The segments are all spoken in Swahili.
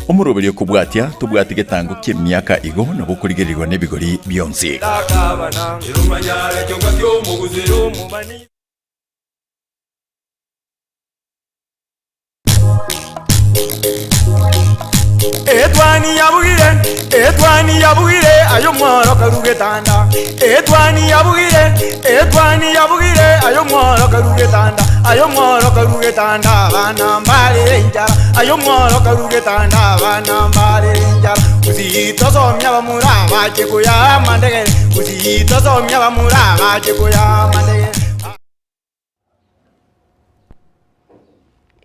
Omuroberi okubwatya tubwate getango ky'emyaka igo nabo kurigerirwa n'ebigori byonsi. Etwani yabugire ayo mworo karugetanda. Etwani yabugire ayo mworo karugetanda bana mbale njara. Ayo mworo karugetanda bana mbale njara. Uzito somya bamuraba chekuya mandege. Uzito somya bamuraba chekuya mandege.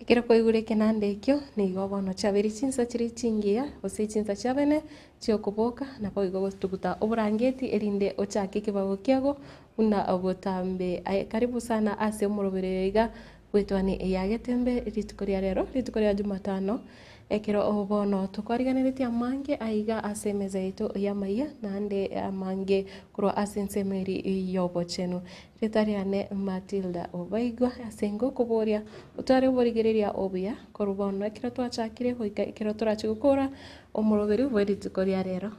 Kero koigure kenande ekyo nigo bono chaberi chinsa chiri chingia ose chinsa chabene chiokoboka na boigo gostukuta oburangeti erinde ochake kibago kiago una obotambe karibu sana ase omurobere iga gwetwani eyagetembe ritukoria rero ritukoria Jumatano ekero obono tukoriganirite amange aiga ase meza yetu ya maiya nande amange kurwa ase nsemeri yobochenu ritariane Matilda Obaigwa asengo kuboria utare borigereria obuya korubono ekero twachakire hoika ekero turachigukura omuroberi bweritukoria rero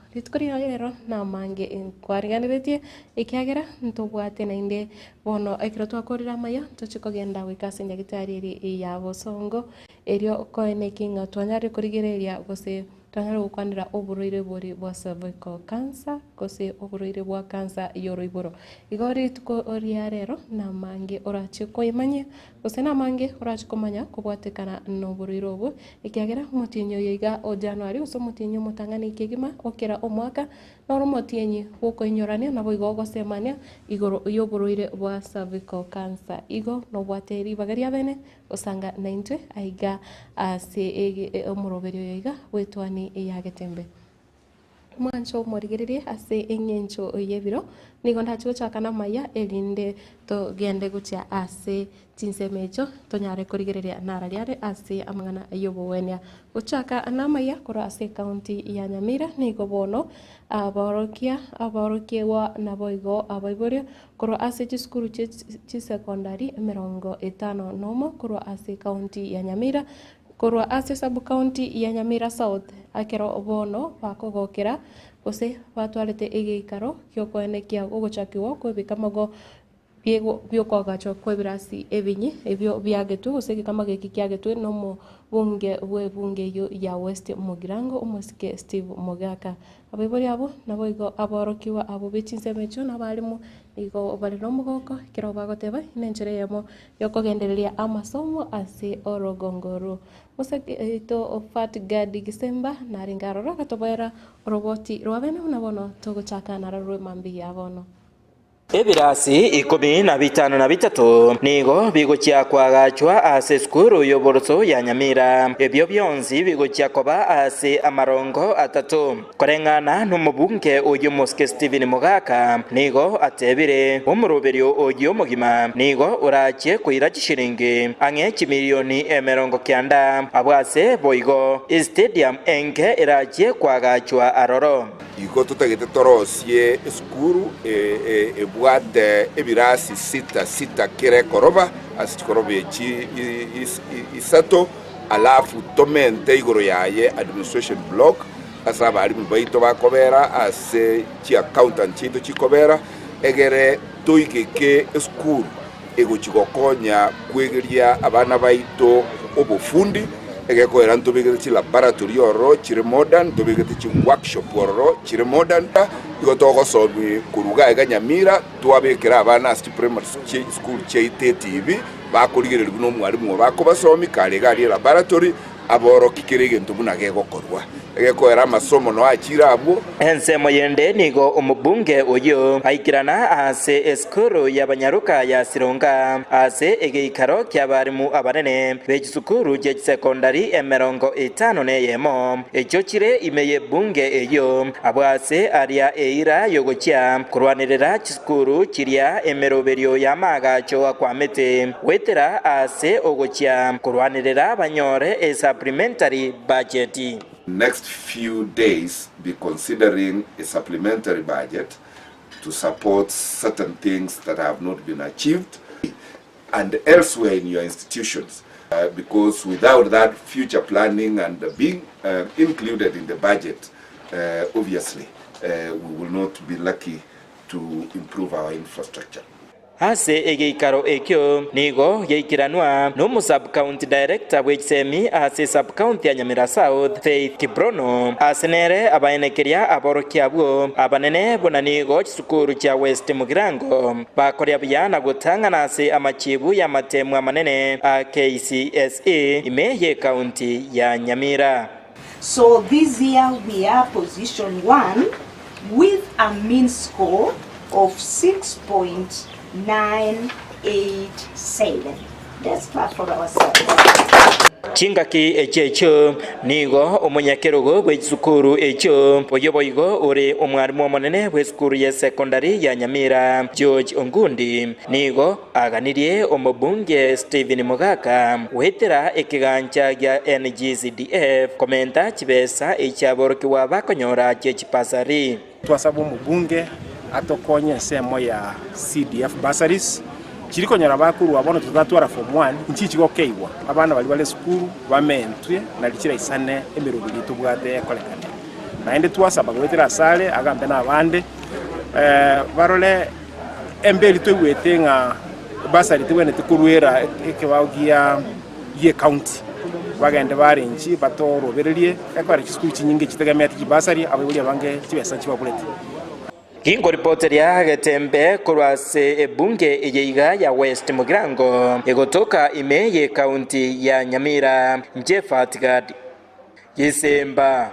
na mange kwariganirite ikiagera ntubwate na inde bono ekero twakorira maiya tuchikogenda wikase nyagitari ya bosongo erio koene kinga twanyare kurigereria gose twanyare gukwanira oburoire buri bwa cervical cancer gose oburoire bwa cancer yoroiboro igori tukoria rero na mange orache koimanye gose na mange orache komanya kubwatekana no buroire obu ikiagera mutinyo yiga o January uso mutinyo mutangani kigima okera omwaka noro mutinyi uko inyorania na boigo gosemania igoro yoburoire bwa cervical cancer igo no bwateri bagaria bene osanga 90 aiga ase omuroberi yiga wetwani eyagetembe mwancho morigererie ase engencho yebiro nigo ndachigo chakana maya erinde to gende gucha ase chinsemecho tonyare kurigereria narariare ase amangana yobowenia uchaka anamaya kora ase county ya Nyamira nigo bono aborokia wa naboigo abaiborio kora ase chiskuru chi secondary 50 nomo kora ase county ya Nyamira korwa ase sub county ya Nyamira South akero bono bakogokera gose batwarete egeikaro kyokoenekia ugochakiwo kwebikamago byokwagacho kwebirasi ebinyi ebyo byagetu gose kikamaga kikiagetu no bunge yo ya West Mugirango umusike Steve Mogaka abibori abo naboigo aborokiwa abo bechinsemecho nabalimu igo bari no mugoko kero bagoteba nenjere yamo yokogendereria amasomo ase orogongoro museke to fat gadi Gisemba naringarora katobera roboti rwabene unabono togochaka nararwe mambi yabono ebirasi 15 nigo bigochia kwagachwa ase skuru yoboroso ya Nyamira ebyo byonzi bigochia koba ase amarongo 3 korengana n'umubunge uyu Muske Steven Mogaka nigo atebire umuroberio uyu mugima nigo urache kuira chishiringi ange milioni 90 abwase boigo stadium enke irache kwagachwa aroro iko tutagete torosie skuru bwade ebirasi sita kire koroba asikorobe chi isato alafu tomente igoro yaye administration block asaba ali mubaito bakobera ase chi accountant chito chikobera egere toikeke skuru ego chikokonya kwegeria abana baito obufundi egekoera ntobigete chi laboratory oro chire modern tobigete chi workshop oro chire modern igo togosomi kuruga ega Nyamira twabekera abana asti primary school cheite TV bakurigere no mwarimu bako basomi kale gali laboratory aboro kikirege ntubuna gegokorwa egekoera amasomo no achira abo ensemo yende nigo umubunge uyu aikirana ase eskuru y'abanyaruka ya Sironga ase egeikaro ky'abarimu abanene b'ekisukuru je secondary 50 neyemo ekyo kire imeye bunge eyo abwase aria eira yogochya kurwanirira kisukuru kiria emeroberio y'amagacho akwamete wetera ase ogochya kurwanirira banyore a supplementary budget. Next few days be considering a supplementary budget to support certain things that have not been achieved and elsewhere in your institutions. Because without that future planning and being included in the budget, obviously, we will not be lucky to improve our infrastructure. Ase egeikaro ekyo nigo geikiranwa no sub-county director w'ekisemi ase sub-county ya Nyamira South Faith Kibrono asenere abaenekeria aborokia bwo abanene bona nigo chisukuru cha West Mugirango bakoria biyana gutangana ase amachibu ya matemu amanene a KCSE imeye county ya Nyamira. So this year we are position 1 with a mean score of 6.987. Let's clap for ourselves. Chingaki echecho nigo omunyakerogo bw'ekisukuru ekyo boyoboigo uri omwarimu omonene bw'esukuru ya secondary ya Nyamira George Ongundi nigo aganirie omubunge Stephen Mugaka wetera ekiganja gya NGCDF komenta kibesa ekyaborokiwa bakonyora ky'ekipasari. Twasaba omubunge atokonye ensemo ya CDF bursaries kirikonyera bakuru abono tutatwara form 1 nchi kigokeiwa abana bali bale sukuru bamentwe na likira isane emirundi bitubwate kolekane naende twasaba gwetera sale agambe n'abande barole embeli twegwetenga bursary twene tukurwera ekebaugia ye county bagende barinchi batorobererie ekwari kisukuru kinyinge kitegamya ati bursary ababuli abange kibesa kibabulete. Kingo reporter ya Getembe kurwase ebunge ejeiga ya West Mugirango egotoka imeye county ya Nyamira Jeffat Gad Yisemba.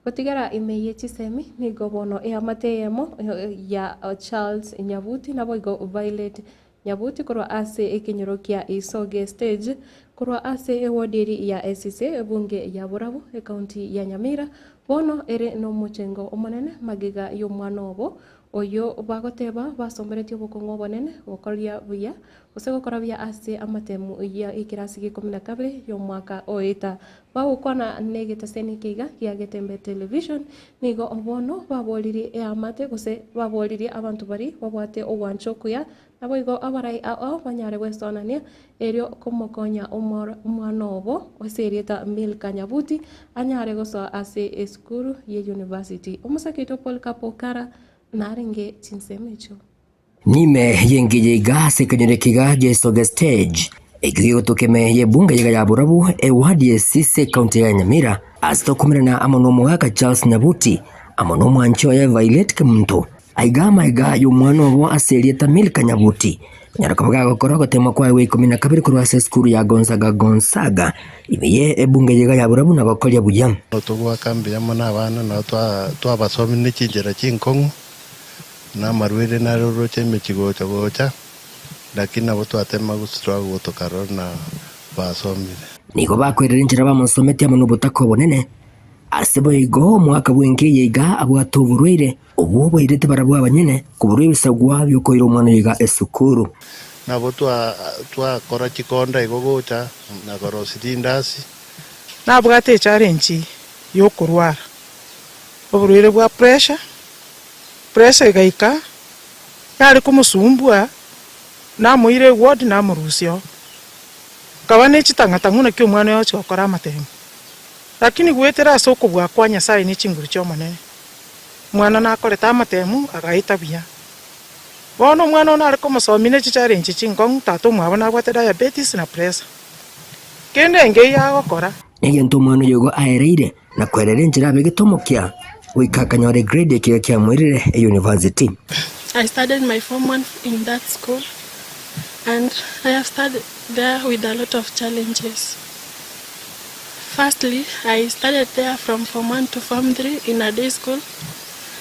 Gotigara imeye chisemi ni gobono ya mateyemo ya Charles Nyabuti na boigo Violet Nyabuti kurwa ase ekinyorokia isoge stage kurwa ase ewodiri ya SCC ebunge ya Burabu county ya Nyamira bono ere no muchengo omonene magiga y'omwana obo oyo bagoteba basomberetio bokongo bonene bokoria buya osegokora bya ase amatemu ya ikirasi gi-12 y'omwaka oita bagukwana negetaseni kiga ya Getembe television nigo obono baboliri amate gose baboliri abantu bari babwate owanchokuya nabo igo abarai ao banyare westonania erio komokonya omwana obo oserieta Milka Nyabuti anyare goso ase esukuru ye university omusakito Paul Kapokara naringe chinsemecho nime yengiye gase kanyerekiga Jesoge stage egiyo tokeme ye bunga yega ya Burabu ewadi Sise county ya Nyamira asitokumirana amono mwaka Charles Nyabuti amono mwancho ya Violet Kemunto aigama iga y'omwana obo aserieta Milka Nyabuti nyarakabaga gokora gotema kwa we 12 kurwa skuru ya Gonzaga imiye ebunge yega ya Burabu na bakolia bujam otogwa kambi ya mona abana na twabasomi n'ikigera cy'inkongo na marwere na roro cy'emikigo cyagocha lakini abo twatema gusura gutokaro na basomire nigo bakwerera injira bamusomete amuno butako bonene asebo igo mwaka bwenge yega abwatuburwire ubu boirete barabwa abanyene kuburwe bisagwa byuko iro mwana yega esukuru nabo kora kikonda igogocha na korositindasi nabwate challenge yo kurwara uburwire bwa pressure gaika yari kumusumbua namuire ward namurusio kabane chitangata nguna kyo mwana yacho akora amatemo lakini gwetera soko bwa kwa Nyasaye ni chinguru cyo monene mwana nakoreta amatemo agaita bia bono mwana ona ariko musomine challenge chingong tato mwabona bwate diabetes na pressure kende nge yagokora egento mwana yogo aereire na kwerera njira begetomokia wikakanyore grade kya mwirire university. I studied my form 1 in that school and I have studied there with a lot of challenges. Firstly, I studied there from form 1 to form 3 in a day school.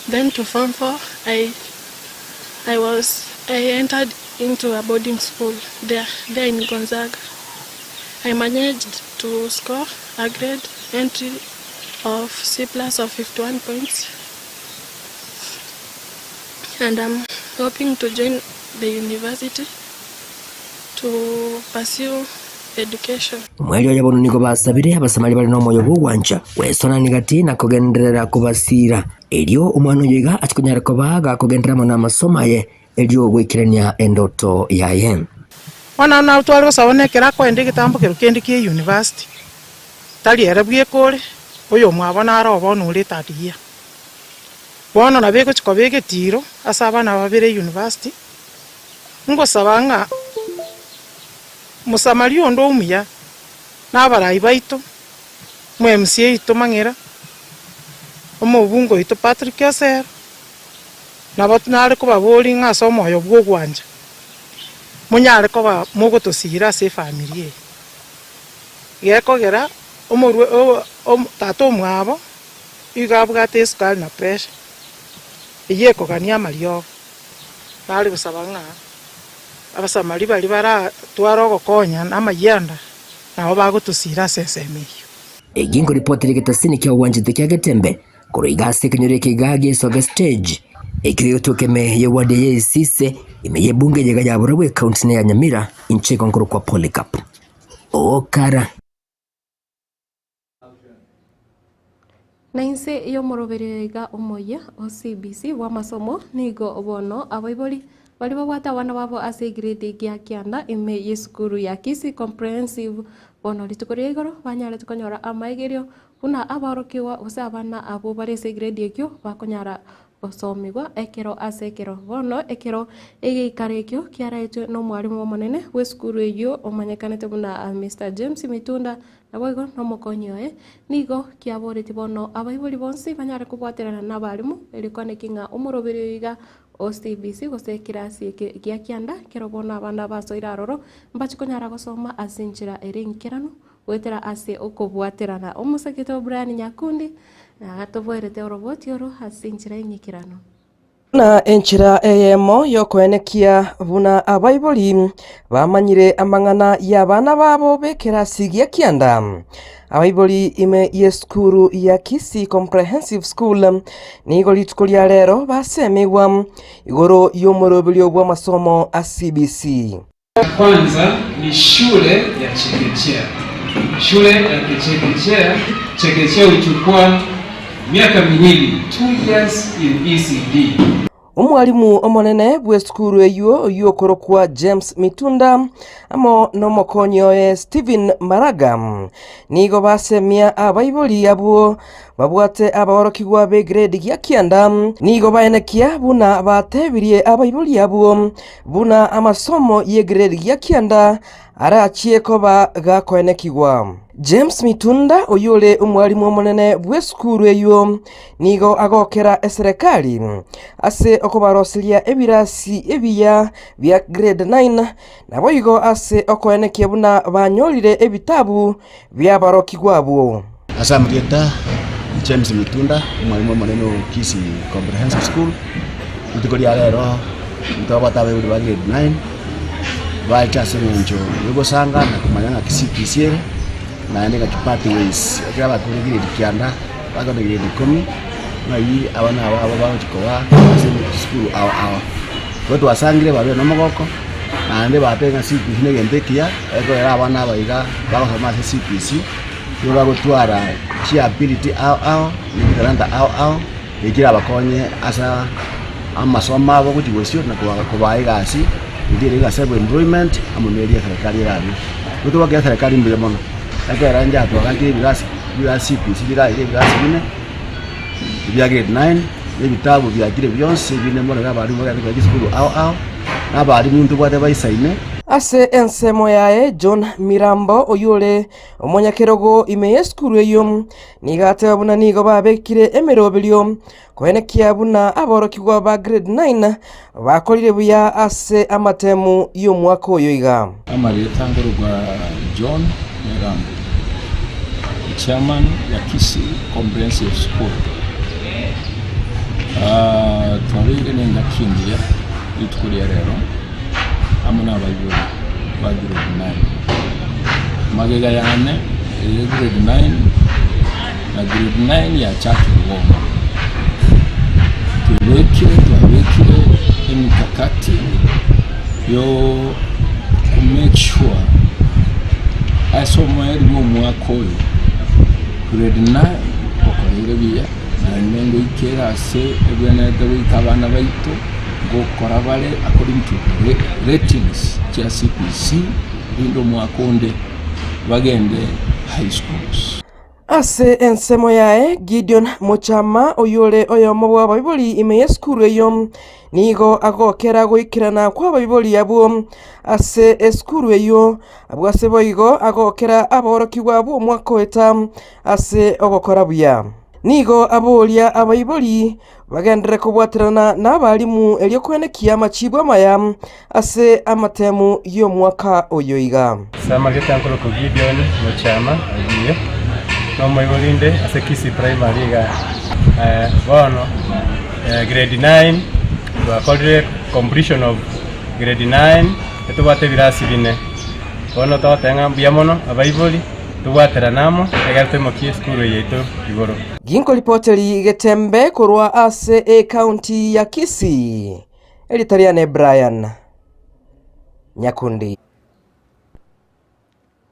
Then to form 4, I entered into a boarding school there in Gonzaga. I managed to score a grade entry of C+ of 51 points, and I'm hoping to join the university to pursue education. Mwelyo yabono niko basabire abasamali bali no moyo bugwanja wesona nigati na kugenderera kubasira elio umwana yega akikunyara ko baga kugendera mu namasomaye elio gwikirania endoto yaye. Wana na twari gusabonekera ko ende gitambo kiru kendi ki university tali era bwekore oyo mwabona arobo nuri tadia bono na bego chiko bege tiro asaba na babire university ngo sabanga musamali ondo umya na barayi baito mu MCA ito mangera omubungo ito Patrick Aser na batnare ko baboli ngaso moyo bwo gwanja munyare ko ba mugo tosira se family yeko gera omurwe tato mwabo igabwa teskal na pressure yeko kania mario bali busabanga abasamali bali bara twaro gokonya na mayanda nabo bagotosira sesemi egingo ripoti rigetasini kya uwanjite kya Getembe kuroigase kanyore kigage soga stage ikiyotokeme ye wade ye sise imeye bunge jega ya Burabu county ya Nyamira incheko nkuru kwa Polycarp okara nainse iyo moroberega omoya OCBC wa masomo nigo obono abaiboli bali babwata wana babo ase grade ya kianda ime yesukuru ya Kisi comprehensive bono litukorigoro banyara tukonyora amaigerio una abarokiwa usabana abo bare ase grade ekyo bakonyara osomigwa ekero ase ekero bono ekero egikarekyo kiaraitwe no mwalimu omonene wesukuru eyo omanyekanete buna Mr James Mitunda naboigo no mokonyoe nigo kiaboreti bono abaiboli bonsi banyara kubwaterana nabalimu elikonekinga omoroberiga OCBC gose kirasi kia kianda kero bono abana basoira aroro mbachikonyara gosoma asinchira erenkerano wetera ase okobwaterana omusakito Brian Nyakundi na tovoerete roboti oro asinchira ingikirano na enchira eyemo yokwenekia buna abaiboli bamanyire amangana y'abana babo bekirasi gia kianda abaiboli ime yeskuru ya Kisi comprehensive school nigo litukulia lero basemigwa igoro y'omorobelio bwa masomo a CBC. Kwanza ni shule ya chekechea. Shule ya chekechea uchukua miaka miwili 2 years in ECD. Omwalimu omonene bwesukuru eyo yokorokwa James Mitunda amo nomokonyoe Stephen Maraga nigo basemia abaiboli abo babwate abaorokigwa be grade ya kianda nigo baenekia buna batebirie abaiboli abo buna amasomo ye grade ya kianda arachie koba gakoenekigwa. James Mitunda oyole umwalimu omonene bwesukuru eyo nigo agokera eserikali ase okobarosilia ebirasi ebiya bya grade 9 naboigo ase okoenekia buna banyolire ebitabu bya barokigwabo. Asamrieta James Mitunda umwalimu omonene Kisi comprehensive school ntukolia lero ntobatabe uri ba grade 9 baikase njo yogosanga na kumanyanga kisipisiere na ndeka kipati ways akaba kurigire kianda bagone grade 10 na yi abana abo bachikowa school awa boto wasangire babe no mogoko na nde batenga CPC ne gentekia eko era abana baiga bakosoma CPC yoba gutwara chi ability ao ni talanta ao igira bakonye asa amasoma abo kutigosio na kubaiga asi ndire ga self employment amumeria serikali rani kuto wa serikali mbele mono akera nja to kanti birasi CPC birasi bine bya grade 9 ebitabu bya kire byonse bine mono bari mu ga school ao na bari muntu bwate baisaine ase ensemo yae John Mirambo oyole omonyakerogo ime yeskuru eyo nigate buna nigo babekire emerobelio kwenekia buna aborokigwa ba grade 9 bakolire buya ase amatemu yo mwaka oyoiga amari tangurwa John Mirambo chairman ya Kisi comprehensive school twabire nenga kindia itukulia rero amuna bayuri ba grade 9 magega yane grade 9 na grade 9 ya chaki woma tuwekire emikakati yo ku make sure asomo eri mu mwaka oyo grade 9 okorere biya na nengo ikera se ebene de abana baito gukora bale according to ratings cha CPC indo mwakonde bagende high schools. Ase ensemo yae Gideon Muchama oyole oyomo bwa Baibuli imeye skuru eyo nigo agokera goikirana kwa Baibuli abo ase eskuru eyo abwase boigo agokera aborokigwa abo mwaka weta ase ogokora buya nigo abolia abaibuli bagendere kubwatirana n'abalimu elyo kwenekia amachibwa maya ase amatemu yo mwaka oyoiga Samageta nkolo ko Gideon Muchama agiye no mayolinde ase Kisi primary ga bono grade 9 bakolre completion of grade 9 etubate birasi bine bono totenga biamono abaibuli tubwatera namo egarte mokie skuru yetu igoro ginko ripoteri getembe korwa ase county ya Kisii Elitariane Brian Nyakundi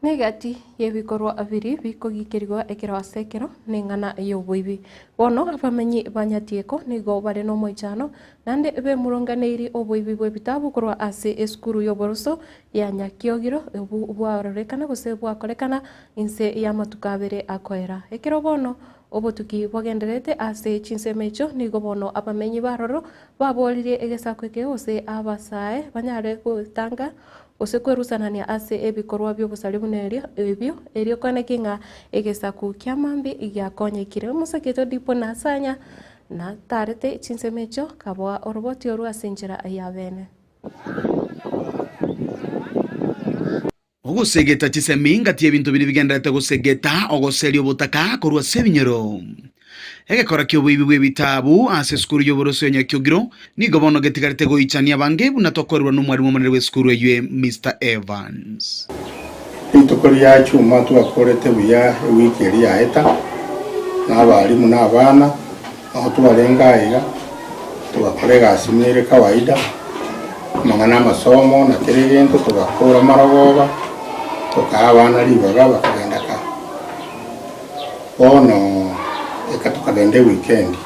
negati yebikorwa abiri bikogikirwa ekero sekero ningana yobuibi bono abamenyi banyatieko nigo bare no moichano nande be muronganeiri obuibi bwebitabu korwa ase eskuru yoboroso ya Nyakiogiro bwarorekana gose bwakorekana inse ya matukabere akoera ekero bono obotuki bwagenderete ase chinsemecho nigo bono abamenyi baroro babolire egesako ekegose abasae banyare gutanga ose kwerusanania ase ebikorwa by'obusalimu neryo ebyo eryo kone kinga egesaku kiamambi igakonyekire musaketo dipo nasanya na tarete chinsemecho kabwa oroboti oru asenjera ayabene ogosegeta chiseminga tie bintu biri bigenderete gosegeta ogoseri obutaka korwa sebinyero egekora kyo bwibi bwebitabu ase skuru y'oboroso ya Nyakiogiro nigo bono getigarete goichania bange bunatokorwa n'umwarimu munene w'eskuru ye Mr Evans itokori yacu matu akorete buya wiki eri yaeta n'abarimu n'abana aho tubarengaira tubakorega asimire kawaida mangana masomo na kirigento tugakora maragoba tukabana libaga bakagenda ka bono tukagende weekend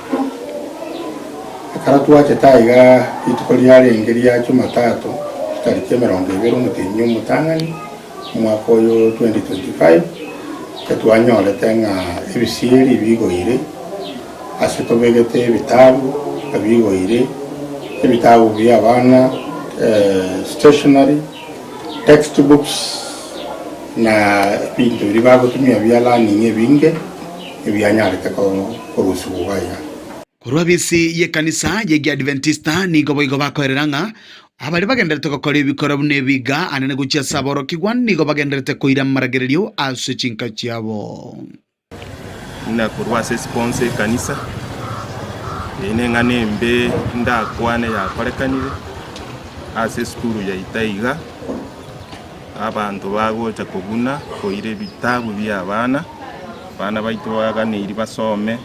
akara tuwache taiga itukoli yari ingeri yacu matatu tariki 20 mutinyo mutangani mwaka yo 2025 katwanyole tenga ebisiri bigoire aseto begete bitabu bigoire ebitabu by'abana stationery textbooks na bintu bibago tumia byala ninge binge ebyanyarete ko rusubaya korwa bisi ye kanisa ye Adventista nigo boigo bakoreranga abari bagenderete gukora ibikora bune biga anene gucia saboro kigwan nigo bagenderete koira maragererio ase chinka chiabo na korwa se sponsor kanisa ine ngane mbe ndakwane ya korekanire ase skuru ya Itaiga abantu bagocha kuguna koire bitabu by'abana bana baitu baganiri basome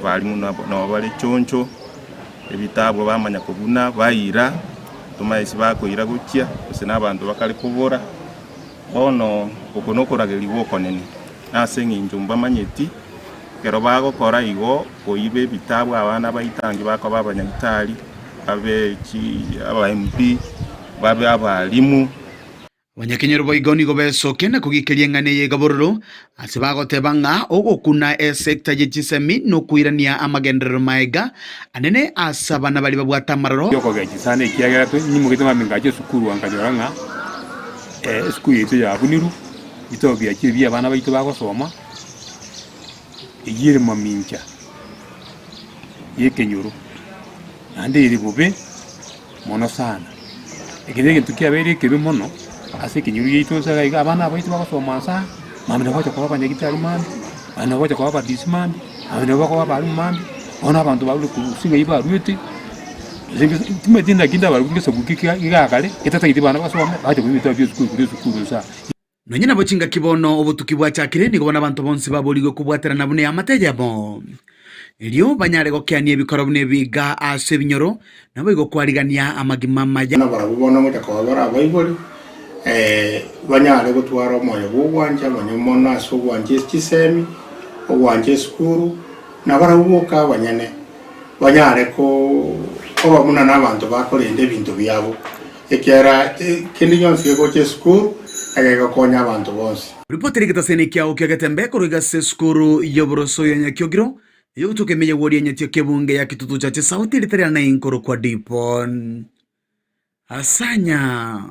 balimu no bali choncho ebitabu bamanya kuguna bayira tumaisi bakoira gukia ose n'abantu bakali kubora bono ukonokorageri wokonene ase nginjumba manyeti kero bagokora igo koibe bitabu abana baitangi bako babanyagitari aba MP babe abalimu Wanyakenyero boigoni go besoke na kugikeria ngane ye gabororo ase bagotebanga ogokuna sector ye chisemi no kuirania amagendero maega anene asabana bali babwata mararo yoko gachisane kiagera to ni mugitema mingaje sukuru angajoranga skulu yetu ya buniru bitobya kibi abana baitu bagosoma igire mamincha yekenyuru ande iri bube mono sana ekirege tukiabere kebe mono ase kinyuru yetu saga abana baitu bagosoma sa mamina bacha kwa banyagitari mandi ana bacha kwa badismandi ana bacha kwa bali mandi ona abantu balu kusinga iba ruti timetinda kinda bali kungesa kukika igakale etata itibana basoma bacha kubita byo sukuru sa nonyina bochinga kibono obutuki bwachakire nigo bona abantu bonse baboligo kubwatera nabune amatejabo elio banyare gokiania ebikoro bune biga ase binyoro nabo igo kwarigania amagima maya barabona muta kwa bara Bible banyare gutwara omoyo bugwanja banyomona aso gwanje kisemi ogwanje skuru na barabuka banyane banyare ko oba muna n'abantu bakorenda ebintu byabo ekera kindi yonse goche school agakonya abantu bonse. Ripoti rikitasene kiao kiagatembe kuruga se skuru yoboroso ya Nyakyogiro yutuke meye wodi ya Nyatioke bunge ya kitutu chache sauti litaria na inkoro kwa dipon asanya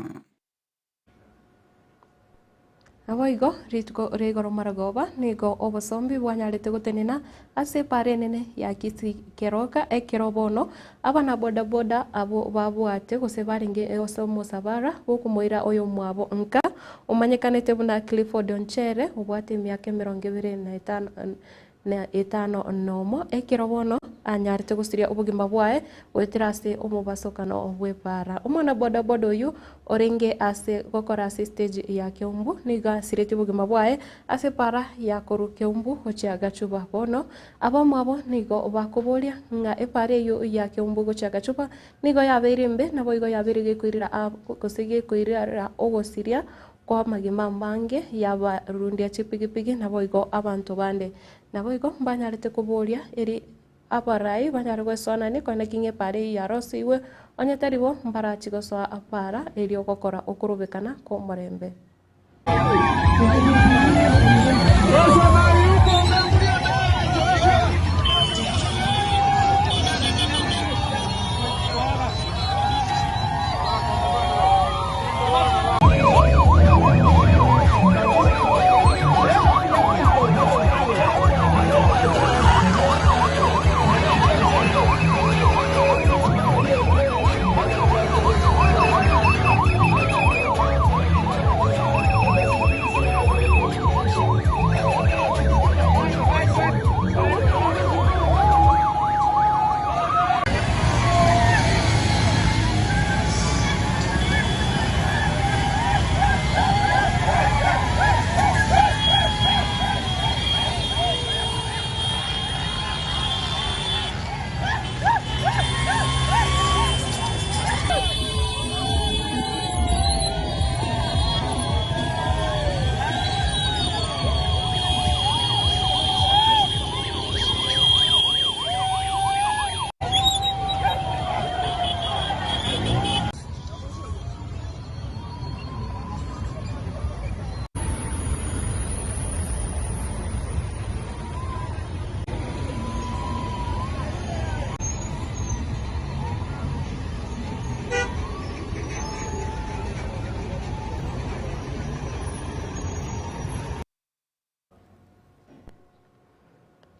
Aboigo ritko regoro maragoba nigo obosombi bwanyarete gutenena ase pare nene ya kisi keroka ekerobono abana boda boda abo babwate gose baringe osomo sabara bokumoira oyo mwabo nka umanyekanete buna Clifford Onchere ubwate myaka 25 nomo ekerobono anyarete gusiria ubugima bwae wetirase omubasokano obwepara umwana boda boda uyu orenge ase gokora ase stage ya Kiumbu niga sireti ubugima bwae ase para ya koru Kiumbu gochiaga chuba bono abamwabo nigo bakoboria nga epare yo ya Kiumbu gochiaga chuba nigo yaberimbe nabo igo yabirige kwirira gosige kwirira ogosiria kwa magima mbange yaba rundia chipigipigi nabo igo abantu bande nabo igo banyarete kuboria eri aparai banyare gwesona ni kone kinge pare ya rosiwe onyetaribo mbara chigosoa apara eri ogokora okurubekana ko murembe.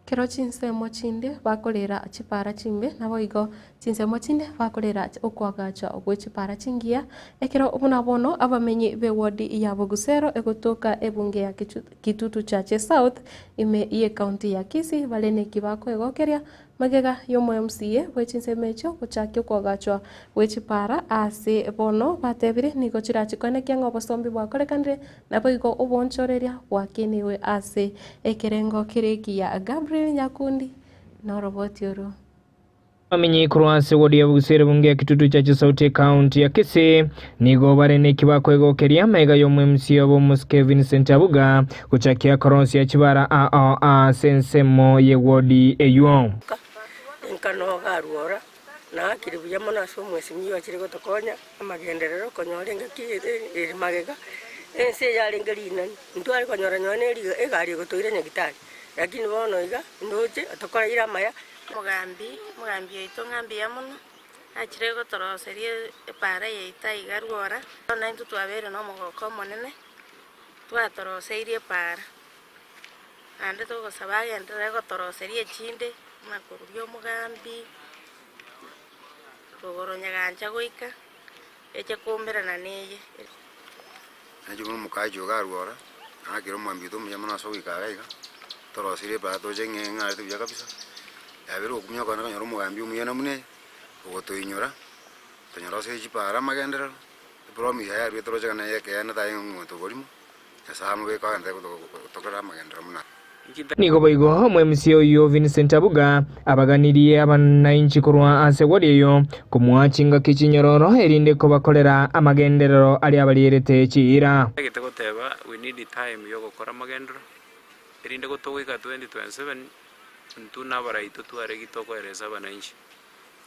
Kero chinsemo chinde bakorera chipara chimbe nabo igo chinsemo chinde bakorera okwagacha ogwe chipara chingia ekero obuna bono abamenyi be wodi ya Bogusero egotoka ebunge ya Kitutu Chache South ime iye county ya Kisii balene kibako egokeria magega yomo MCA wechinsemecho gochakyo kwagachwa wechipara ase bono batebire nigo chirachikone kya ngobosombi bwakorekanire nabo igo obonchoreria bwakenewe ase ekerengo kireki ya Gabriel Nyakundi na roboti oro Amenyi kurwase wodi ya Bugusero bunge ya Kitutu Chache South county ya Kisii nigo barene kibako egokeria mega yomo MCA bo Vincent Abuga kuchakia koronsi ya chibara sensemo ye wodi eyo nkano garuora na kiribuya mona so mwesi myiwa kiri gotokonya amagenderero konyore ngaki magega ense yali ngalina ntwali konyora nyone eri egari gotoire nyagitari lakini bono iga ndoje atokora ira maya mugambi ito ngambi ya muno akire gotoroserie para yeita igaruora na ntu twabere no mogoko monene twatoroseirie para ande to gosaba yendere gotoroserie chinde makururio mugambi rogoro nyaganja goika eche kumbera na neye ajumo mukajo garuora akiro mwambi to muyamana so gikagaiga torosire para to jenge ngari tu ya kabisa yabero kumya kwana kanyoro mugambi umuyana mune ogotoinyora tonyorose chipara magendero promise ya rwe toroje kana yeke yana tayo ngoto golimo yasamu be ka ande tokora magendero muna Nigo baigo MCA uyo Vincent Abuga abaganiriye abananchi kurwa ase wodiyo kumwachinga kichinyororo erinde ko bakorera amagenderero ali abalirete chira gitego we need time yo gukora amagendero erinde gutowika 2027 ntuna baraito tware gitoko ereza abananchi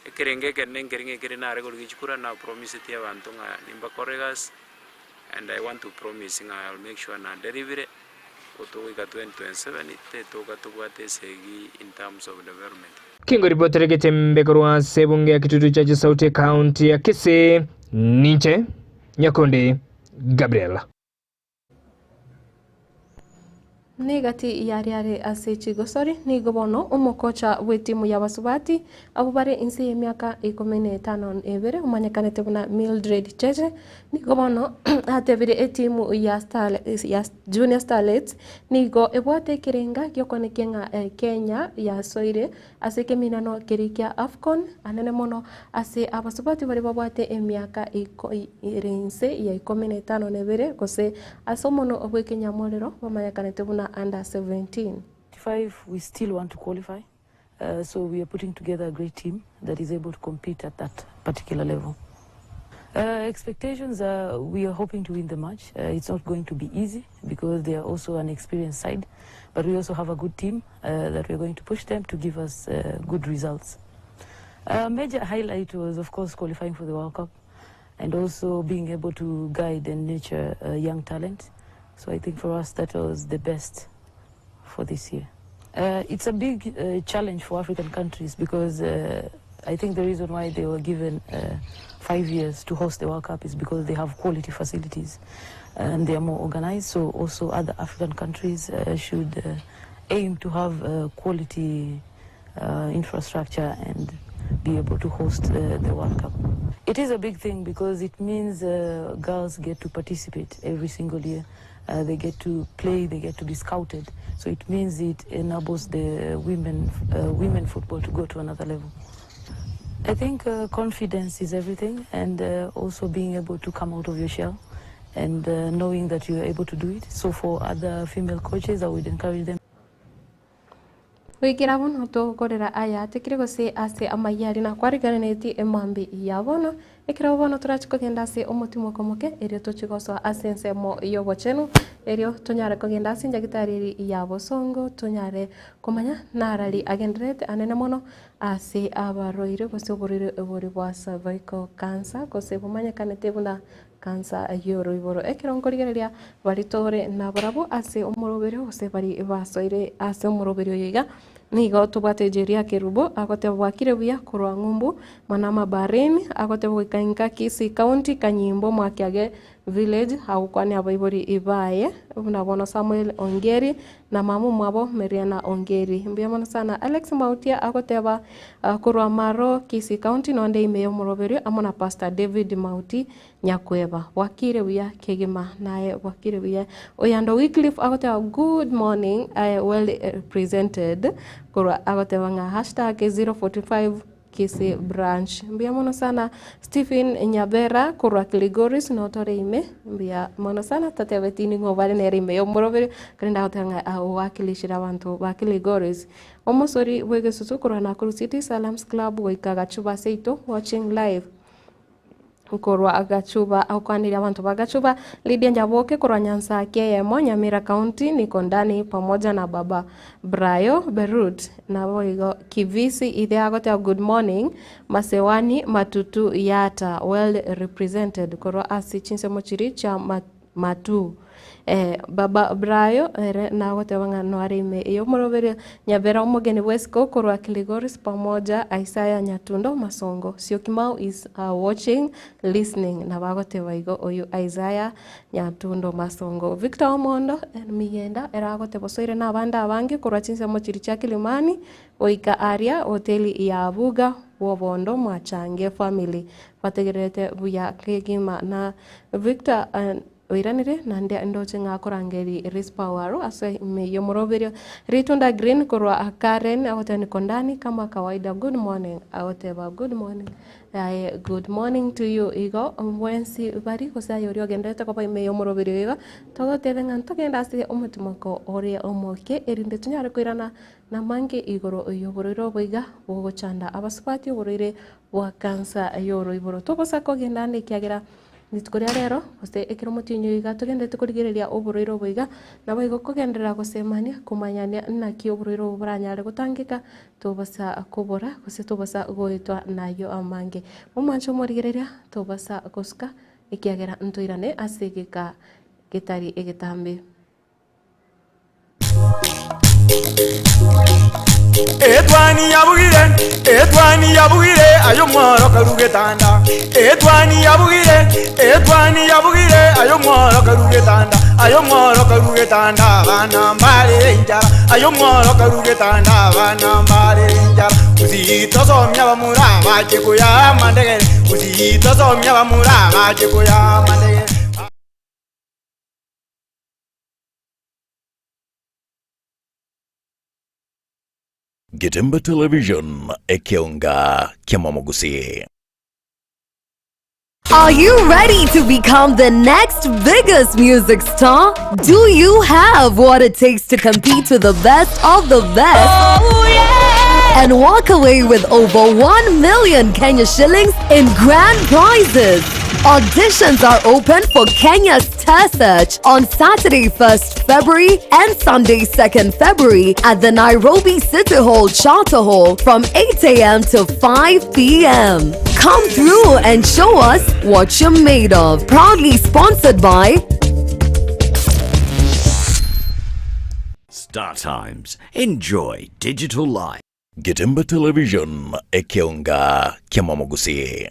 ekerenge kenengeringe kerinare gorigichukura na promise tia bantu nga nimba corregas, and I want to promise nga I'll make sure na delivery kutoka 2027 tetoka tubwate segi in terms of development. Kingo ripotere getembe korwa sebunge ya kitutu cha Sauti County ya Kisii, Ninche Nyakonde Gabriela. Negati yari ase Chigosori ni gobono umukocha wetimu ya Basubati abubare insi y'emyaka 15 ebere umanyekanete buna Mildred Cheche ni gobono atebire etimu ya Junior Starlets nigo ebwate kirenga gyokonekenga Kenya ya soire ase keminano kerikia Afcon anene mono ase Abasubati bari babwate emyaka irense ya 15 nebere kose asomono obwe Kenya molero bamanyekanete buna under 17. We still want to qualify, so we are putting together a great team that is able to compete at that particular level. Expectations are, we are hoping to win the match. It's not going to be easy because they are also an experienced side, but we also have a good team that we're going to push them to give us good results. A major highlight was, of course, qualifying for the World Cup and also being able to guide and nurture young talent. So I think for us that was the best for this year. It's a big challenge for African countries because I think the reason why they were given 5 years to host the World Cup is because they have quality facilities and they are more organized. So also other African countries should aim to have quality infrastructure and be able to host the World Cup. It is a big thing because it means girls get to participate every single year. They get to play, they get to be scouted. So it means it enables the women football to go to another level. I think confidence is everything, and also being able to come out of your shell and knowing that you are able to do it. So for other female coaches, I would encourage them. Wikira bono tukorera aya tekire gose ase amayari na kwariganeti emambi yabono ekira bono turachikogenda ase omutimo komoke erio tochigoso ase nsemo yobochenu erio tonyare kogenda ase njagitariri yabo songo tonyare komanya narali agendrete anene mono ase abaroire gose oborire obori bwa cervical cancer gose bomanyekanete buna kansa yoro iboro ekero nkorigereria baritore na barabo ase omorobere gose bari basoire ase omorobere yiga nigo tubate jeria kerubo agote bwakire buya kurwa ngumbu manama barini agote bwikainka Kisii County Kanyimbo Mwakiage village hakukwani abaibori ibaye unabono Samuel Ongeri na mamu mwabo Meriana Ongeri mbiamana sana Alex Mautia agoteba kurwa Maro Kisii County nonde imeyo muroberi amona Pastor David Mauti Nyakweba wakire buya kegima naye wakire buya Oyando Wycliffe agoteba good morning well represented kurwa agoteba nga #045 Kisii branch mbia mono sana Stephen Nyabera kurwa Kiligoris notore ime mbia mono sana tatebetini ngobale nere ime yomorobere kenda otanga wakilishira abantu ba Kiligoris omosori wege susu kurwa Nakuru City Salams Club wikaga chuba seito watching live kurwa agachuba au kwandira abantu bagachuba Lydia Njaboke kurwa Nyanza KMO Nyamira County niko ndani pamoja na baba Brayo Berut na boigo Kivisi ideagote good morning Masewani Matutu Yata well represented kurwa asi chinse mochiri cha Matu baba Brayo na wote wanga noarime iyo morobere Nyabera omogeni Wesco kurwa Kiligoris pamoja Isaiah Nyatundo Masongo Siokimau is watching listening na bagote waigo oyu Isaiah Nyatundo Masongo Victor Omondo miyenda eragote bosoire na banda abangi kurwa chinse mochiri cha Kilimani oika area hoteli ya Abuga Wobondo Mwachange family bategerete buya kegima na Victor oiranire nande ndoche ngakorangeri Rispawaro ase meyo moroberio Ritunda Green kurwa Karen awotani kondani kama kawaida good morning awoteba good morning good morning to you igo mwensi bari kosa yorio gendete ko meyo moroberio igo togotebe nganto genda ase omutimako ore omoke erinde tunyare koirana na mange igoro yoboriro boiga bogochanda abasupati oborire bwa kansa yoro iboro togosa kogenda ndikiagira nitukuria rero gose ekiro mutinyo iga tugende tukurigereria oburoiro boiga nabo igo kugenderera gusemania kumanyania naki oburoiro buranyare gutangika tubasa kubora gose tubasa goitwa nayo amange mumwancho murigereria tubasa goska ikiagera ntuirane asegeka gitari egitambe Etwani yabugire ayo mworo karugetanda Etwani yabugire ayo mworo karugetanda bana mbare njara ayo mworo karugetanda bana mbare njara uzito somya bamura baje kuya mandegere uzito somya bamura baje kuya mandegere Gitemba Television ekionga kiamamogusi. Are you ready to become the next biggest music star? Do you have what it takes to compete with the best of the best? Oh, yeah! And walk away with over 1 million Kenya shillings in grand prizes. Auditions are open for Kenya's Star Search on Saturday 1st February and Sunday 2nd February at the Nairobi City Hall Charter Hall from 8 a.m. to 5 p.m. Come through and show us what you're made of. Proudly sponsored by Star Times. Enjoy digital life. Gitemba Television ekionga kiamamogusi.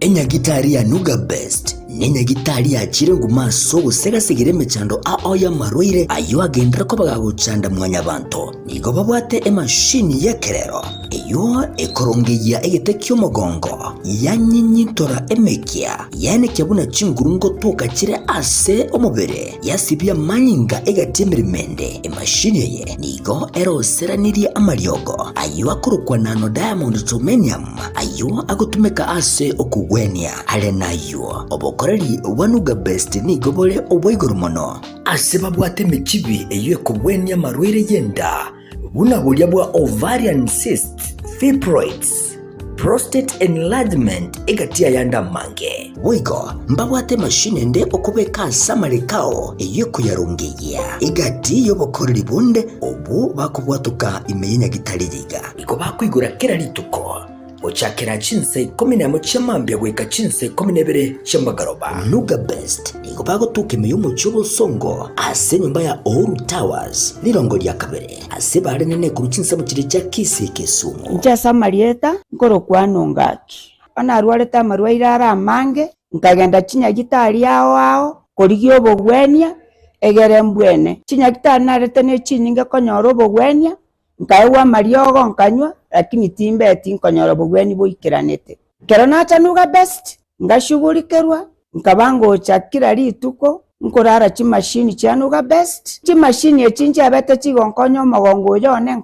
Enya gitari ya Nuga Best nenya gitari ya chirengu maso gusegasigire mechando aoya marwire ayo agendera ko bagagucanda mwanya banto nigo babwate emashini yekerero iyo ekorongeyia egetekyo mogongo yanyinyitora emekia yane kyabuna chingurungo tuka chire ase omubere yasibya manyinga egatimrimende emashini ye nigo eroseraniri amaryogo ayo akurukwa nano diamond titanium ayo agutumeka ase okugwenia ale nayo obokoreri wanuga best nigo bole obwigoro mono ase babwate mechibi eyo ekugwenia marwire yenda buna bulya bwa ovarian cyst fibroids prostate enlargement egatia yanda mange wigo mbabwate mashine nde okubeka samarikao eyo kuyarungiya egati yobokoreri bunde obu bakubwatuka imeyenya gitariga iko bakwigura kera lituko ochakera chinse 11 chamambya gweka chinse 12 chambagaroba Nuga Best iko bagotuka imeyumo chubo songo ase nyumba ya Ouru Towers lirongo lya kabere ase bare nene ku chinse mu kire cya Kisi Kisumu nja samarieta ngoro kwano ngaki ana arwareta marwa irara amange nkagenda chinya gitari yao korigyo bogwenia egere mbwene chinya gitari narete ne chininge konyoro bogwenia nkaewa mariogo nkanywa lakini timbe tinkonyoro bogweni boikiranete kero nacha Nuga Best ngashugurikerwa nkabango chakira lituko nkorara chimashini cha Nuga Best chimashini echinje abete chigonkonyo mogongo yone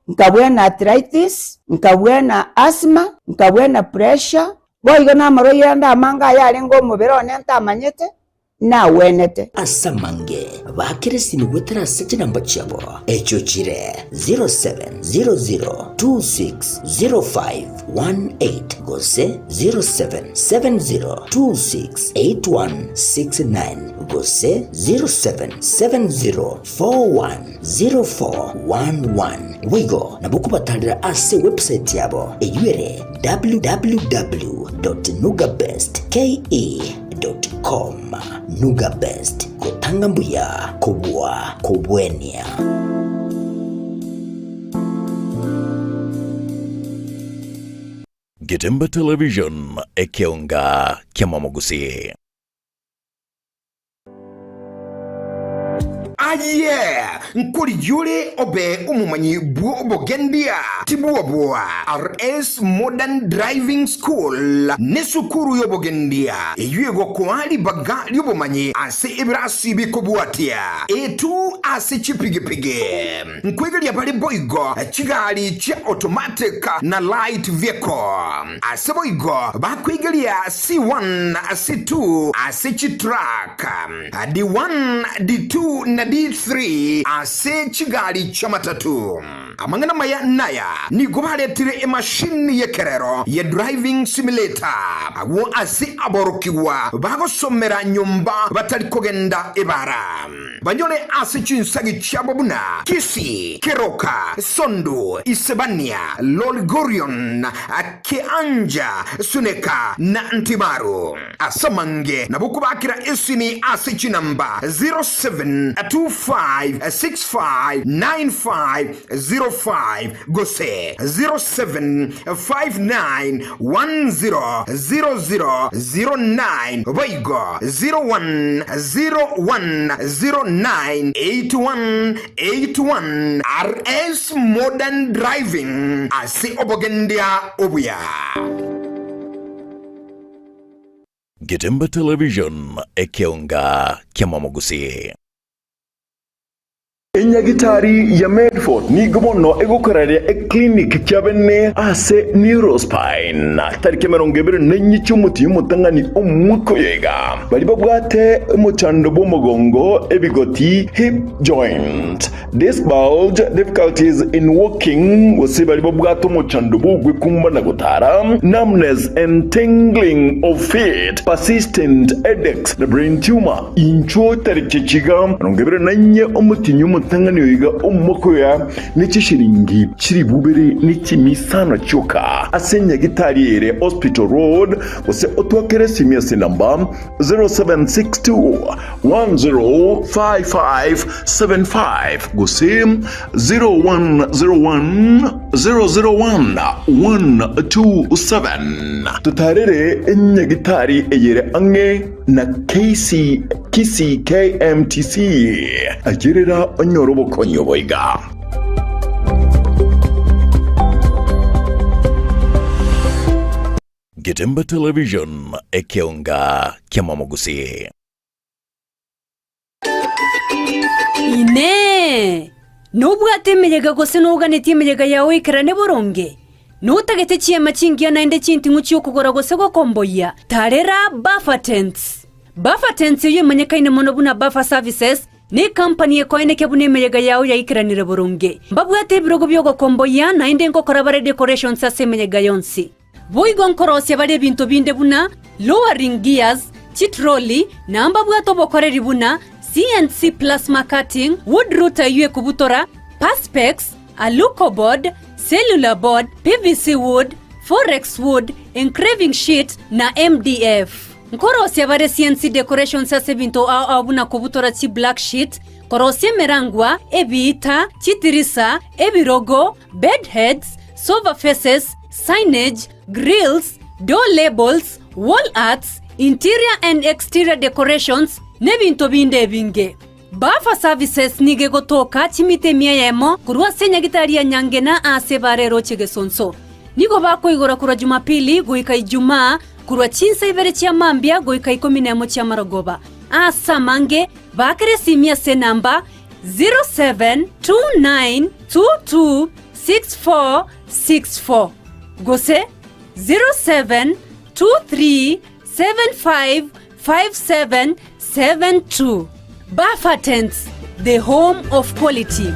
nkabwena arthritis nkabwena asthma nkabwena pressure boigo na maroya nda manga yale ngo mubirone ntamanyete na wenete asamange bakirisi nigwetera sete namba chabo echo chire 0700260518 gose 0770268169 gose 0770410411 wigo nabukubatalira ase website yabo eyuere www.nugabestke.com Nuga Best kutanga mbuya kubwa kubwenia. Gitemba Television ekionga kiamamogusi. Yeah, nkuri yule obe umumanyi buo obogendia tibuwa buwa RS Modern Driving School nesukuru yobogendia eyuego kwali bagali yobomanyi ase ibrasi bikobuatia etu ase chipigipigi nkwegeli ya bali boigo chigali chia automatic na light vehicle ase boigo bakwegeli ya C1 C2 ase chitrak D1 D2 na D3 ase chigali cha matatu amangana maya naya ni gobaretire emashini yekerero ye driving simulator awo asi aborokiwa bagosomera nyumba batari kogenda ebara banyone asi chinsagi chababuna Kisi Keroka Sondo Isebania Lolgorion Keanja Suneka na Ntibaru Asamange na bukubakira isini asichi namba 0725659505 gose 0759100009 Vaigo 0101098181 RS Modern Driving asi obogendia obuya. Getemba Television ekeonga kiamamogusi. Enyagitari ya Medford ni gomono egokorare clinic kyabene ase neurospine tarike merongebere nenyi cyumuti y'umutangani umutko yega bari babwate umucando bw'umugongo ebigoti hip joint disc bulge difficulties in walking wose bari babwate umucando bugwe kumbana gutara numbness and tingling of feet persistent headaches the brain tumor incho tarike kiga merongebere nenyi umuti tangani yoiga umoko ya n'ikishiringi kiri bubere n'ikimisana cyoka asenya gitariere hospital road wose otwakere simyase number 0762105575 gose 0101001127 tutarere enyagitari eyere ange na Kisi KMTC agerera onyorobo konyoboiga. Getemba Television ekeonga kiamamogusi. Ine nubwate meyega gose nuganeti meyega yawe ikarane boronge nutagete chiema chingia naende chinti nguchi kugora gose go komboya tarera Buffer Tents yo manyakaine mono buna Buffer Services ni company ekoine kebune meyega yawe ya ikiranire boronge mbabwate birogo byogo komboya naende ngokora bare decorations ase meyega yonsi boigo nkorosia bare bintu binde buna lowering gears chitroli namba bwato bokoreri buna CNC plasma cutting wood router yue kubutora perspex aluco board cellular board PVC wood forex wood engraving sheet na MDF nkorosia bare CNC decorations ase bintu au buna kubutora chi black sheet korosia merangwa ebita chitirisa ebirogo bed heads sofa faces signage grills door labels wall arts interior and exterior decorations nebintu binde binge Buffer Services nige gotoka chimite miayemo kurwa senya gitaria nyangena ase barero chigesonso nigo bako igora kura Jumapili goika Ijumaa kurwa chinsa ibere chia mambia goika 11 chia marogoba asa mange bakere simia se namba 0729226464 gose 0723755772 Buffer Tents, the home of quality.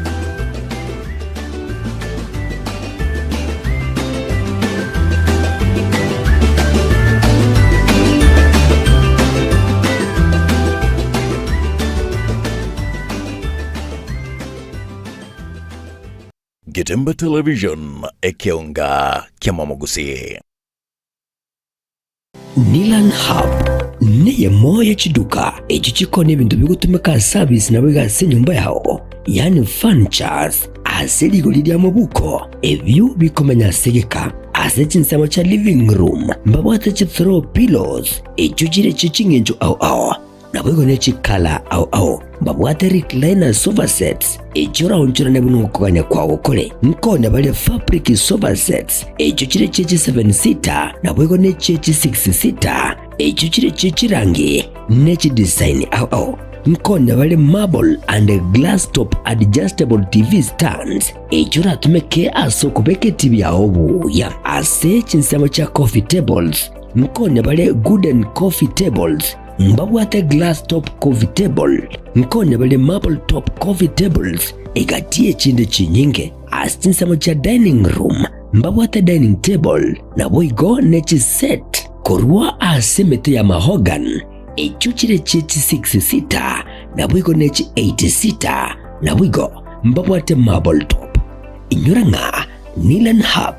Getemba Television ekeonga kiamamogusi. Nilan Hub niye moya chiduka echi chikone bintu bigutumika service na bega se nyumba yao yani furnitures aseli golidi amabuko ebyo bikomenya segeka asechinsamo cha living room mbabwate chi throw pillows echujire chichingenjo au na bwego ne chikala au mbabwate recliner sofa sets echora onchora ne buno kuganya kwa okole nkone bale fabric sofa sets echujire chechi 7 seater na bwego ne chechi 6 seater echujire chechi rangi nechi design au nkone bale marble and glass top adjustable TV stands echora tumeke asokubeke TV ya obu ya ase chinsamo cha coffee tables nkone bale wooden coffee tables mbabwate glass top coffee table nkone bale marble top coffee tables egatie chinde chinyinge as chinsamo cha dining room mbabwate dining table na boigo nechi set korwa ase mete ya mahogan echuchire chechi 6 na boigo nechi 8 na boigo mbabwate marble top inyuranga Nilan Hub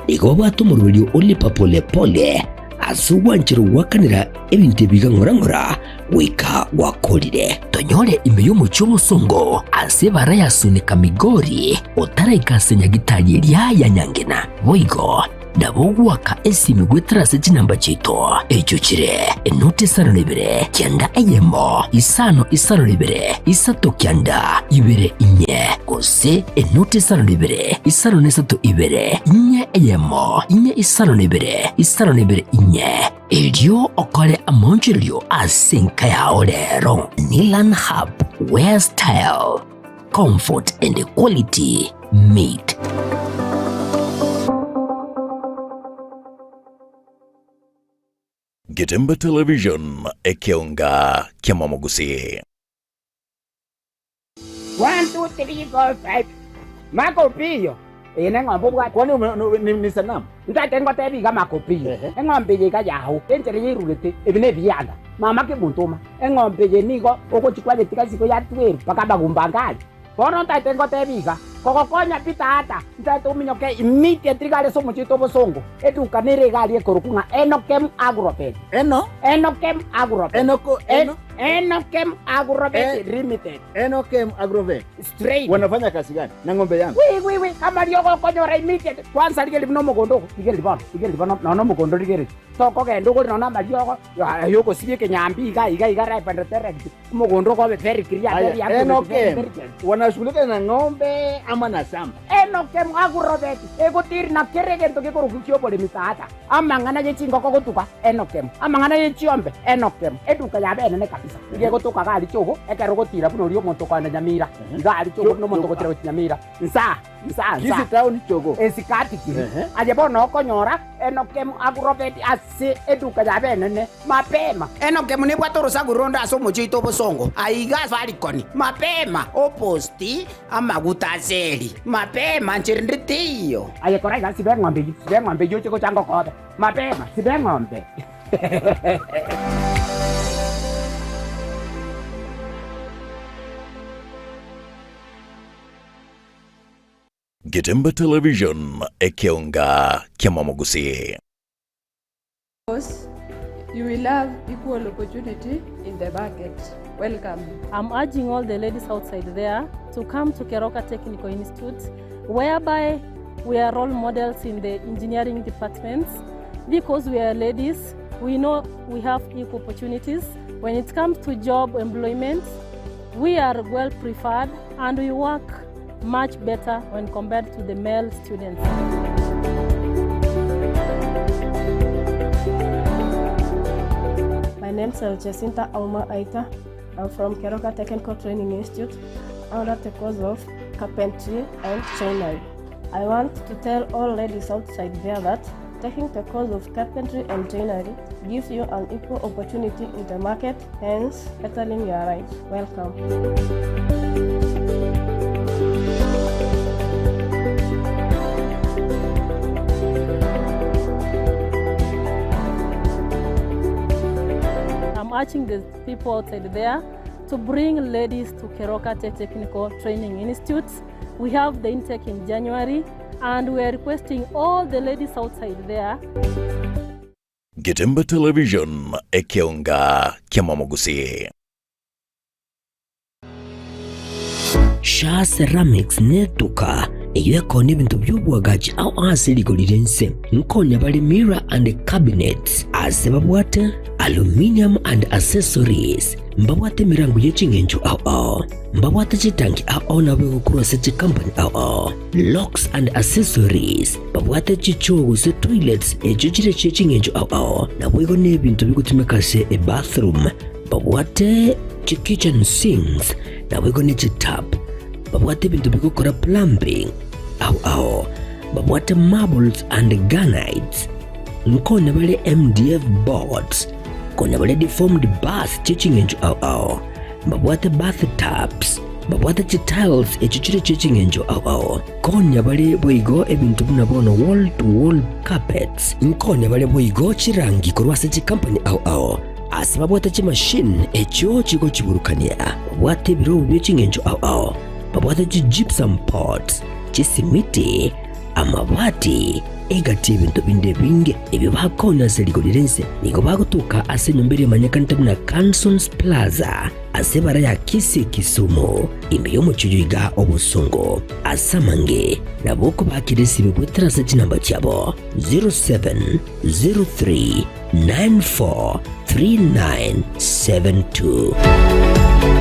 nigo bwato murulio olipa pole pole asuwanchiro wakanira ebintu bigangorangora wika wakolire tonyole imeyo muchomo songo asebara yasunika migori otaraikasenya gitari eria ya nyangena boigo nabo waka esimi gwetrase chinamba chito echuchire enote sano libere kyanda eyemo isano libere isato kyanda ibere inye kose enote sano libere isano nesato ibere inye eyemo inye isano libere inye elio okole amonjilio asinka ya olero Nilan Hub where style comfort and quality meet. Getemba Television ekeonga kiamamogusi. 1 2 3 4 5 makopio ene ngombo bwa kwani ni sanamu ntatengo tebi ga makopio engombe ye ga yaho entere yirugete ebine biyanda mama ke buntuma engombe ye nigo okochikwa getika siko ya tweru pakaba gumbangali bono ntatengo tebi ga kokokonya pitata ntato minyoke immediately gale somo chito bosongo eduka nere gali ekorukunga enokem agropet enokem agropet limited enokem agropet straight wanafanya kazi gani na ng'ombe yangu we kama ndio kokonyora immediate kwanza ligeli no mogondo ligeli bono no mogondo ligeli toko gendo ko no namba yoko yoko siye kenyambi iga right direct mogondo ko very clear enokem wanashughulika na ng'ombe ama na samba enokem agropet egotiri na keregento ke korukukio pole mitata amangana ye chingo ko gotuka enokem amangana ye chiombe enokem eduka ya bene ne kabisa nige gotuka gali chogo ekero gotira buno rio monto kwa nyamira gali chogo no monto gotira nyamira nsa kisi town chogo esikati kiri aje bono okonyora enokem agropet ase eduka ya bene ne mapema enokem ne bwatoro saguronda asomo chito bosongo aiga falikoni mapema oposti amaguta zeli mapema nchirinditiyo aye koraiga sibeng'ombe yo chiko chango kobe mapema sibeng'ombe Getemba Television ekeonga kiamamogusi. You will have equal opportunity in the market. Welcome. I'm urging all the ladies outside there to come to Keroka Technical Institute, whereby we are role models in the engineering departments. Because we are ladies, we know we have equal opportunities. When it comes to job employment, we are well preferred and we work much better when compared to the male students. My name is Jacinta Alma Aita. I'm from Keroka Technical Training Institute under the course of carpentry and joinery. I want to tell all ladies outside there that taking the course of carpentry and joinery gives you an equal opportunity in the market, hence bettering your life. Welcome. I'm urging the people outside there to bring ladies to Keroka Technical Training Institute. We have the intake in January and we are requesting all the ladies outside there. Getemba Television ekeonga kiamamogusi. Sha Ceramics netuka eyeko n'ebintu by'obwagaji aho asilikolire nse nkonya bali mirror and cabinets asebabwate aluminium and accessories mbabwate mirango y'echingenjo aho mbabwate chitangi aho nabwe kukurose chikampani aho locks and accessories babwate chichogo se toilets echichire chechingenjo aho nabwego n'ebintu bikutumikase e bathroom babwate kitchen sinks nabwego n'echitap babwate bintu bikukora plumbing aho babwate marbles and granites nkone bale MDF boards kone bale deformed bath chichingenjo babwate bathtubs babwata tiles echichire chechingenjo ao konya bale boigo ebintu buna bono wall to wall carpets nkonya bale boigo chirangi kurwase chi company ao ase babwata chi machine echo chiko chiburukania babwata biro byechingenjo ao babwata chi gypsum pots chisimiti amabati egati ebintu binde binge ebyo bakonya seligolirense nigo bagutuka ase nyombere manyakantabu na Cansons Plaza ase bara ya Kisi Kisumu imbe yo muchijuiga obusungu asamange naboko bakiresi bibwetera se chinamba cyabo 0703943972.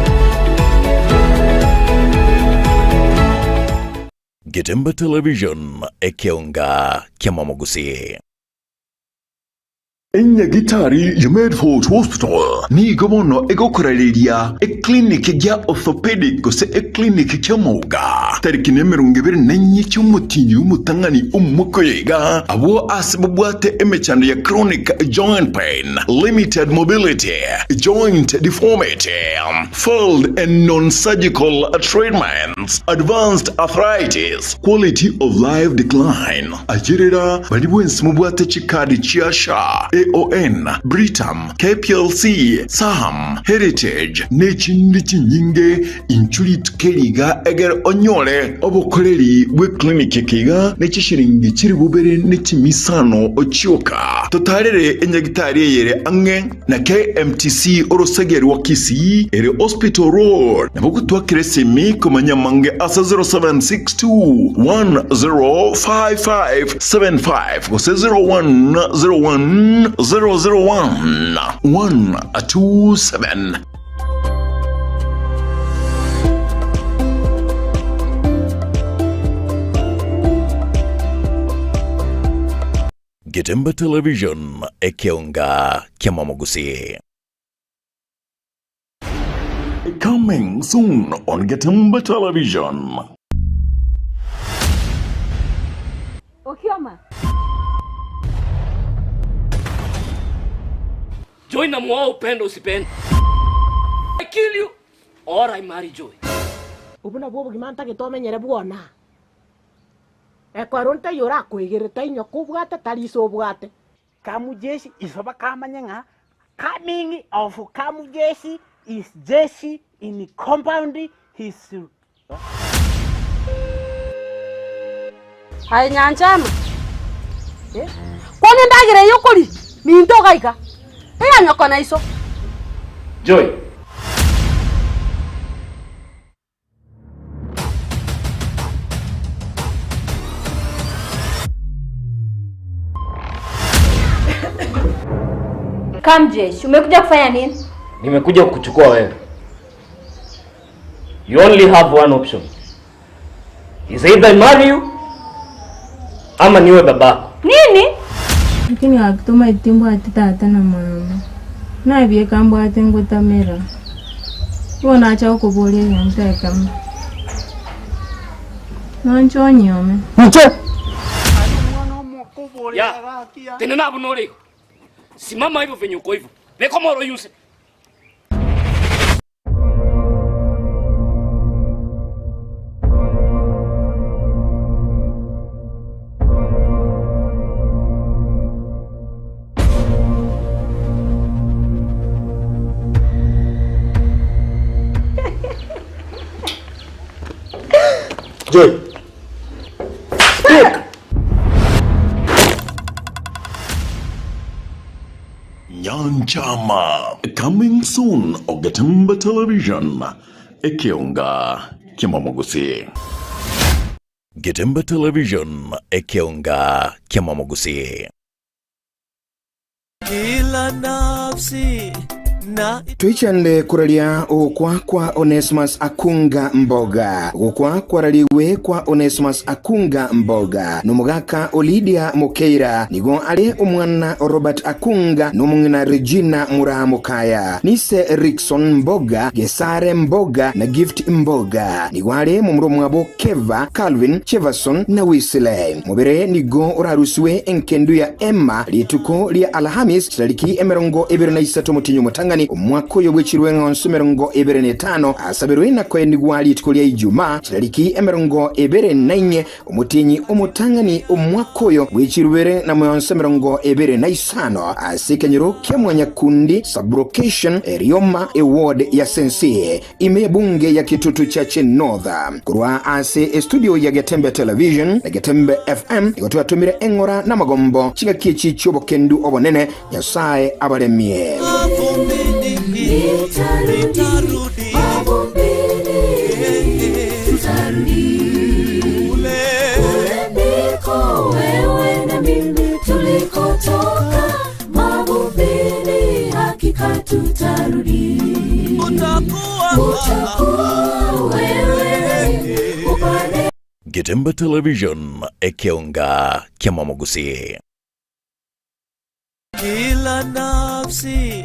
Getemba Television ekeonga kiamamogusi. Enyagitari ya Medford Hospital ni gomono egokoraleria clinic ya orthopedic kose clinic ya mauga tariki nemerunge bere nenye cyumutinyi umutangani umukoyega abo asibubwate emechando ya chronic joint pain, limited mobility, joint deformity, failed and non-surgical treatments, advanced arthritis, quality of life decline ajerera balibwensi mubwate chikadi chiasha AON, Britam, KPLC, Saham, Heritage, n'ekindi kinyinge inchulit keriga eger onyole obukoleri bwe clinic kiga n'ekishiringi kiri bubere n'ekimisano okyoka totalere enyagitari yere ange na KMTC orosegeri wa Kisii ere Hospital Road nabugutwa kiresimi kumanyamange asa 0762105575 gose 0101 001-127. Getemba Television ekeonga kiamamogusi. Coming soon on Getemba Television. Okioma. Joy na mwa upendo usipende. I kill you or I marry Joy. Ubuna bobo gimanta gitomenyere bwona. Ekwaronta yora kwigirita inyo kubwata tariso bwate. Kamujeshi isoba kamanyenga. Coming of Kamujeshi is Jeshi in compound his. Hai nyanchama. Kwani ndagire yokuri? Ni ndoga ika. Eya nyoko na iso. Joy. Kamjesh, umekuja kufanya nini? Nimekuja kukuchukua wewe. You only have one option. Is either I marry you ama niwe babako. Nini? Lakini akituma itimbo atitata na mama. Na biye kambo atengo tamera. Wona acha ukubole yanteka. Nancho nyome. Nche. Ya. Tena na bunore. Simama hivyo venye uko hivyo. Leko moro yuse. Joy. Speak. Nyanchama. Coming soon on Getemba Television. Ekeonga kiamamogusi. Getemba Television ekeonga kiamamogusi. Kila nafsi na Tuichande kuralia ukwa kwa Onesimus Akunga Mboga. Ukwa kwaraliwe kwa Onesimus Akunga Mboga. Numugaka Olidia Mokeira. Nigo ale umwana Robert Akunga. Numungina Regina Muramukaya. Nise Rickson Mboga. Gesare Mboga na Gift Mboga. Nigo ale mumurumwabo Keva, Calvin, Cheverson na Wisile. Mubere nigo urarusiwe enkendu ya Emma. Lituko lia Alhamis. Chilaliki emerongo ebero na isatu mutinyu mutanga mutangani umwaka uyo gwicirwe ng'onso 25 asabirwe nako endigwali tukolia ijuma kitariki 24 umutinyi umutangani umwaka uyo gwicirwe na ng'onso 25 asikenyero kyamwanya kundi sublocation erioma award ya sensi ime bunge ya kitutu cha Chinotha kurwa ase studio ya Getembe Television na Getembe FM ikotoa tumire engora na magombo chingaki chichobo kendu obonene Nyasaye abaremie wewe na mimi tulikotoka mavumbini, hakika tutarudi. Utakuwa wewe upande. Getembe Television ekionga kiamamogusi. Kila nafsi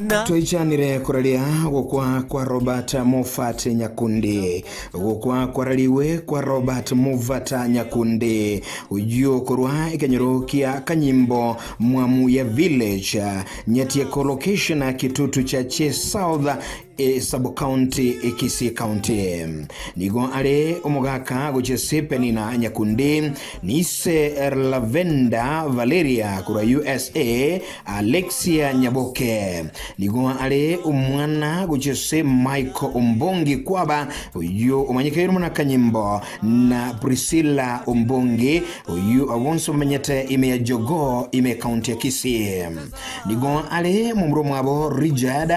na Tuichanire kuralia gukwa kwa Robert Moffat Nyakundi gukwa kwaraliwe kwa Robert Moffat Nyakundi ujio kurwa ikenyerokia kanyimbo mwamu ya village nyetie collocation kitutu cha South sub-county Kisii County nigo ale omugaka gochese Penina Nyakundi nise Lavenda Valeria kura USA Alexia Nyaboke nigo ale umwana gochese Michael Ombongi kwaba uyu umanyike na kanyimbo na Priscilla Ombongi uyu awonso menyete ime ya Jogo ime county ya Kisii nigo ale mumro mwabo Richard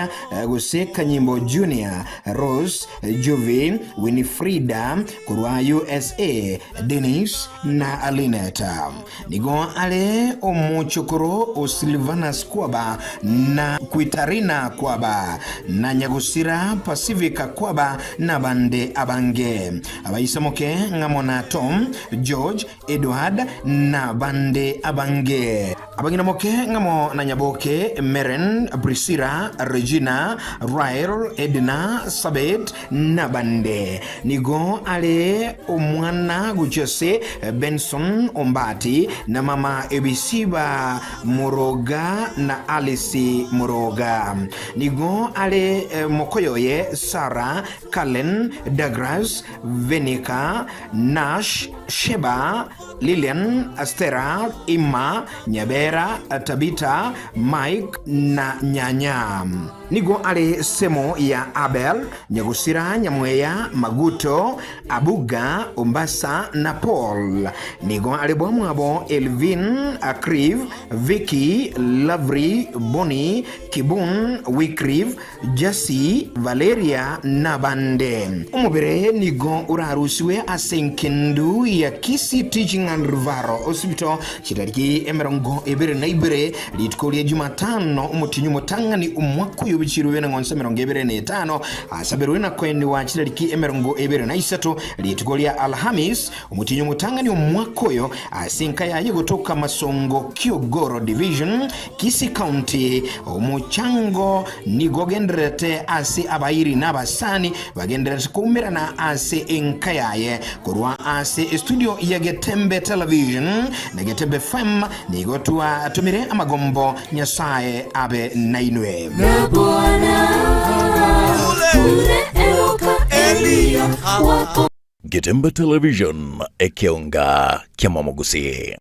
gose kanyimbo Junior, Rose, Jovi, Winifrida, kurwa USA, Dennis na Alineta. Nigo ale omuchokoro o Silvanas kwaba na Kuitarina kwaba na Nyagusira Pacifica kwaba na Bande Abange. Abaisamoke ngamona Tom, George, Edward na Bande Abange. Abangina moke ngamo na Nyaboke, Meren, Priscilla, Regina, Rael, Edna, Sabet na Bande. Nigo ale omwana guchose Benson Ombati na mama Ebisiba Moroga na Alice Moroga. Nigo ale mokoyoye Sarah, Kalen, Douglas, Venica, Nash, Sheba, Lilian, Astera, Ima, Nyabera, Tabita, Mike na Nyanya. Nigo ale semo ya Abel, Nyagusira, Nyamweya, Maguto, Abuga, Ombasa na Paul. Nigo ale bwamwabo Elvin, Akriv, Vicky, Lavri, Bonnie, Kibun, Wikriv, Jesse, Valeria na Bande. Umubere nigo urarusiwe asenkendu ya Kisii Teaching and Rivaro Hospital chitariki emerongo ebere na ibere litkolia Jumatano umutinyu mutangani umwaka yubichiruwe na ng'onso 25 asaberuwe na kwendi wa chitariki emerongo ebere na isatu litkolia Alhamis umutinyu mutangani umwaka yo asinka yaye kutoka Masongo Kyogoro Division Kisii County umuchango nigogendrete asi abairi n'abasani bagendrete kumira na asi enkayaye kurwa asi studio ya Getembe Television na Getembe FM nigotua atumire amagombo Nyasaye abe nainwe Getembe Television ekionga kiamamogusi.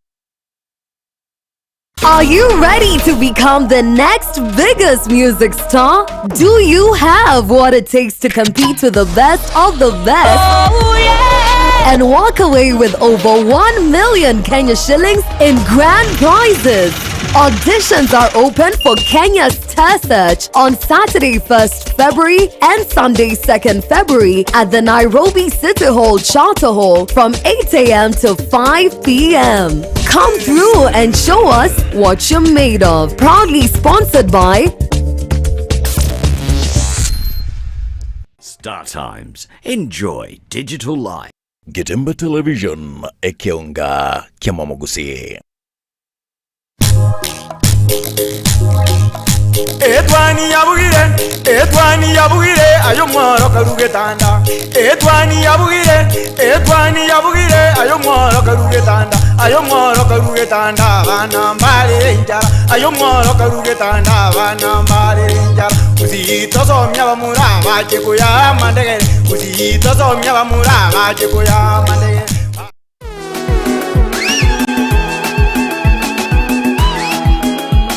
Are you ready to become the next biggest music star? Do you have what it takes to compete with the best of the best? Oh, yeah! And walk away with over 1 million Kenya shillings in grand prizes. Auditions are open for Kenya's Star Search on Saturday 1st February and Sunday 2nd February at the Nairobi City Hall Charter Hall from 8 a.m. to 5 p.m. Come through and show us what you're made of. Proudly sponsored by Star Times. Enjoy digital life. Getembe Television ekionga kiamamogusi. Etwani yabugire ayo mworo karugetanda. Etwani yabugire ayo mworo karugetanda. ayo mworo karuge tanda bana mbale njara ayo mworo karuge tanda bana mbale njara uzito somya bamura baje kuya mandege uzito somya bamura baje kuya mandege